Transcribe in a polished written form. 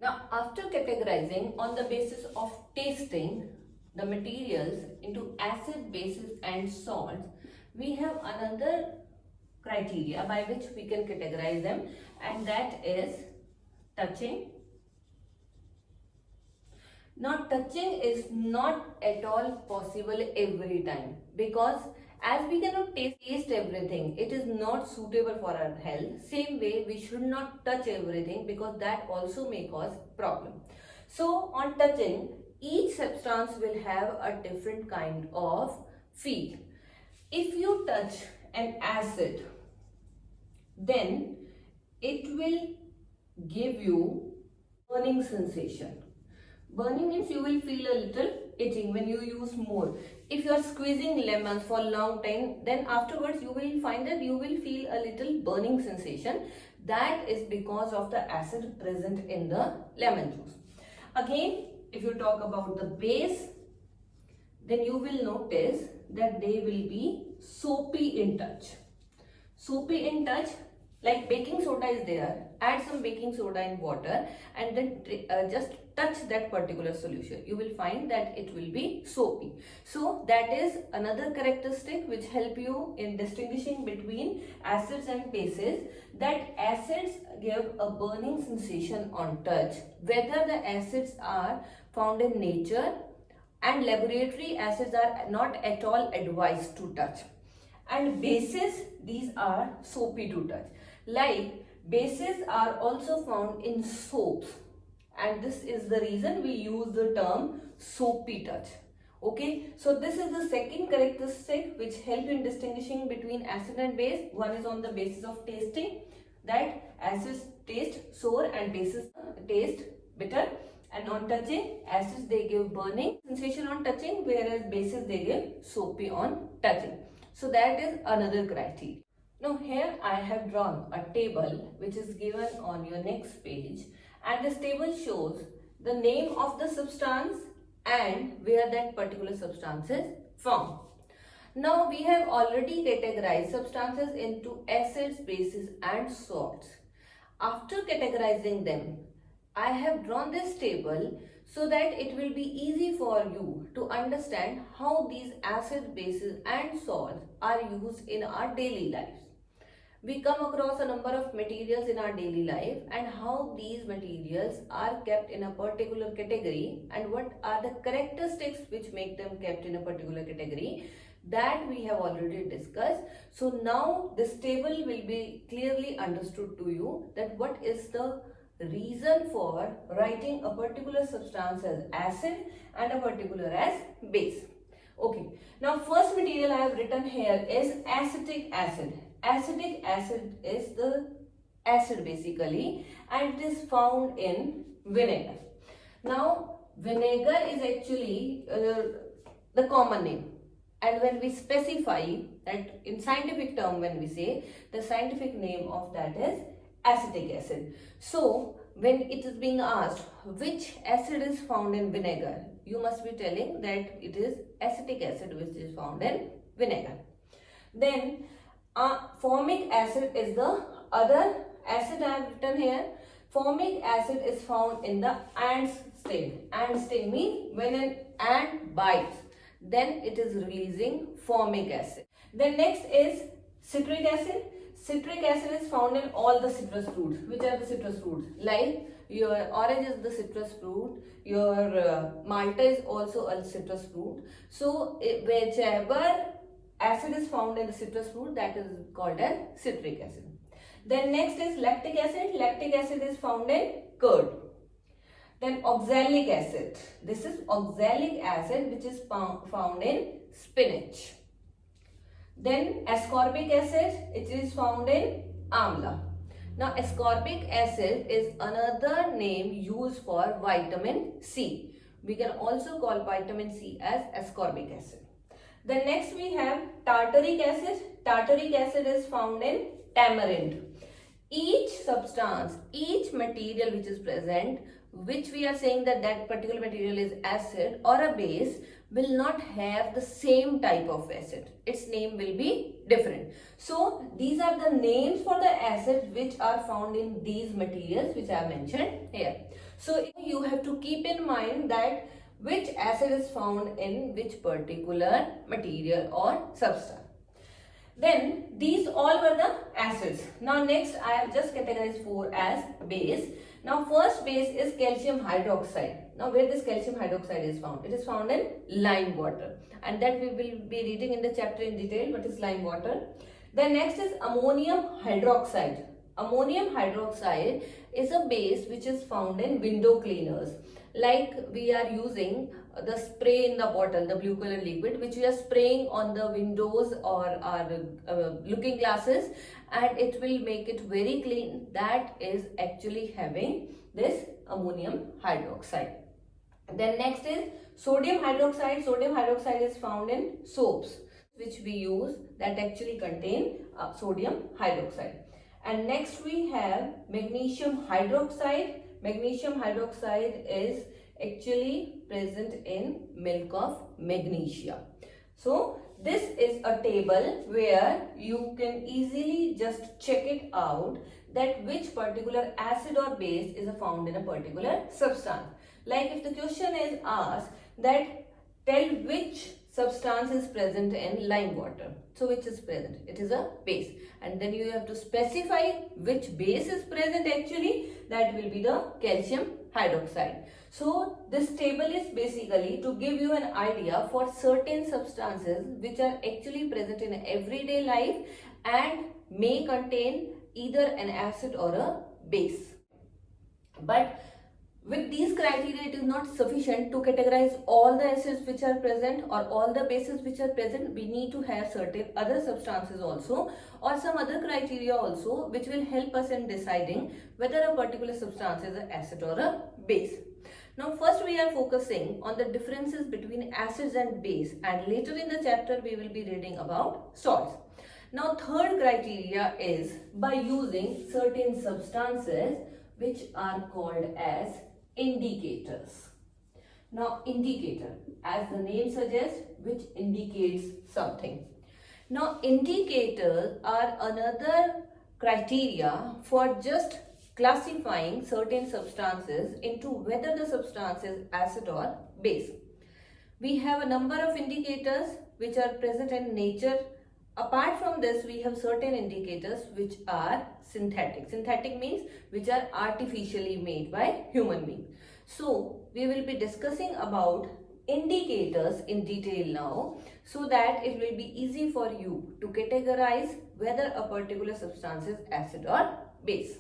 Now, after categorizing on the basis of tasting the materials into acid, bases and salts, we have another criteria by which we can categorize them, and that is touching. Now, touching is not at all possible every time, because as we cannot taste everything, it is not suitable for our health. Same way, we should not touch everything because that also may cause problem. So on touching, each substance will have a different kind of feel. If you touch an acid, then it will give you burning sensation. Burning means you will feel a little itching when you use more. If you are squeezing lemons for a long time, then afterwards you will find that you will feel a little burning sensation. That is because of the acid present in the lemon juice. Again, if you talk about the base, then you will notice that they will be soapy in touch. Soapy in touch, like baking soda is there, add some baking soda in water and then just touch that particular solution. You will find that it will be soapy. So that is another characteristic which help you in distinguishing between acids and bases, that acids give a burning sensation on touch, whether the acids are found in nature, and laboratory acids are not at all advised to touch. And bases, these are soapy to touch. Like bases are also found in soaps, and this is the reason we use the term soapy touch. Okay, so this is the second characteristic which help in distinguishing between acid and base. One is on the basis of tasting, that acids taste sour and bases taste bitter. And on touching, acids they give burning sensation on touching, whereas bases they give soapy on touching. So that is another criteria. Now here I have drawn a table which is given on your next page, and this table shows the name of the substance and where that particular substance is found. Now we have already categorized substances into acids, bases and salts. After categorizing them, I have drawn this table so that it will be easy for you to understand how these acids, bases and salts are used in our daily lives. We come across a number of materials in our daily life and how these materials are kept in a particular category and what are the characteristics which make them kept in a particular category, that we have already discussed. So now this table will be clearly understood to you, that what is the reason for writing a particular substance as acid and a particular as base. Okay, now first material I have written here is acetic acid. Acetic acid is the acid basically, and it is found in vinegar. Now vinegar is actually the common name, and when we specify that in scientific term, when we say, the scientific name of that is acetic acid. So when it is being asked which acid is found in vinegar, you must be telling that it is acetic acid which is found in vinegar. Then formic acid is the other acid I have written here. Formic acid is found in the ant sting. Ant sting means when an ant bites, then it is releasing formic acid. Then next is citric acid. Citric acid is found in all the citrus fruits. Which are the citrus fruits? Like your orange is the citrus fruit, your Malta is also a citrus fruit. So whichever acid is found in the citrus fruit, that is called as citric acid. Then next is lactic acid. Lactic acid is found in curd. Then oxalic acid. This is oxalic acid which is found in spinach. Then ascorbic acid, it is found in amla. Now ascorbic acid is another name used for vitamin C. We can also call vitamin C as ascorbic acid. Then next we have tartaric acid. Tartaric acid is found in tamarind. Each substance, each material which is present, which we are saying that that particular material is acid or a base, will not have the same type of acid. Its name will be different. So these are the names for the acids which are found in these materials which I have mentioned here. So you have to keep in mind that which acid is found in which particular material or substance. Then these all were the acids. Now next I have just categorized 4 as base. Now first base is calcium hydroxide. Now where this calcium hydroxide is found? It is found in lime water, and that we will be reading in the chapter in detail what is lime water. Then next is ammonium hydroxide. Ammonium hydroxide is a base which is found in window cleaners. Like we are using the spray in the bottle, the blue color liquid, which we are spraying on the windows or our looking glasses, and it will make it very clean. That is actually having this ammonium hydroxide. Then next is sodium hydroxide. Sodium hydroxide is found in soaps which we use that actually contain sodium hydroxide. And next we have magnesium hydroxide. Magnesium hydroxide is actually present in milk of magnesia. So this is a table where you can easily just check it out that which particular acid or base is found in a particular substance. Like if the question is asked that tell which substance is present in lime water. So which is present? It is a base. And then you have to specify which base is present actually. That will be the calcium hydroxide. So this table is basically to give you an idea for certain substances which are actually present in everyday life and may contain either an acid or a base. But with these criteria, it is not sufficient to categorize all the acids which are present or all the bases which are present. We need to have certain other substances also or some other criteria also which will help us in deciding whether a particular substance is an acid or a base. Now first we are focusing on the differences between acids and base, and later in the chapter we will be reading about salts. Now third criteria is by using certain substances which are called as indicators. Now indicator, as the name suggests, which indicates something. Now indicators are another criteria for just classifying certain substances into whether the substance is acid or base. We have a number of indicators which are present in nature. Apart from this, we have certain indicators which are synthetic. Synthetic means which are artificially made by human beings. So we will be discussing about indicators in detail now, so that it will be easy for you to categorize whether a particular substance is acid or base.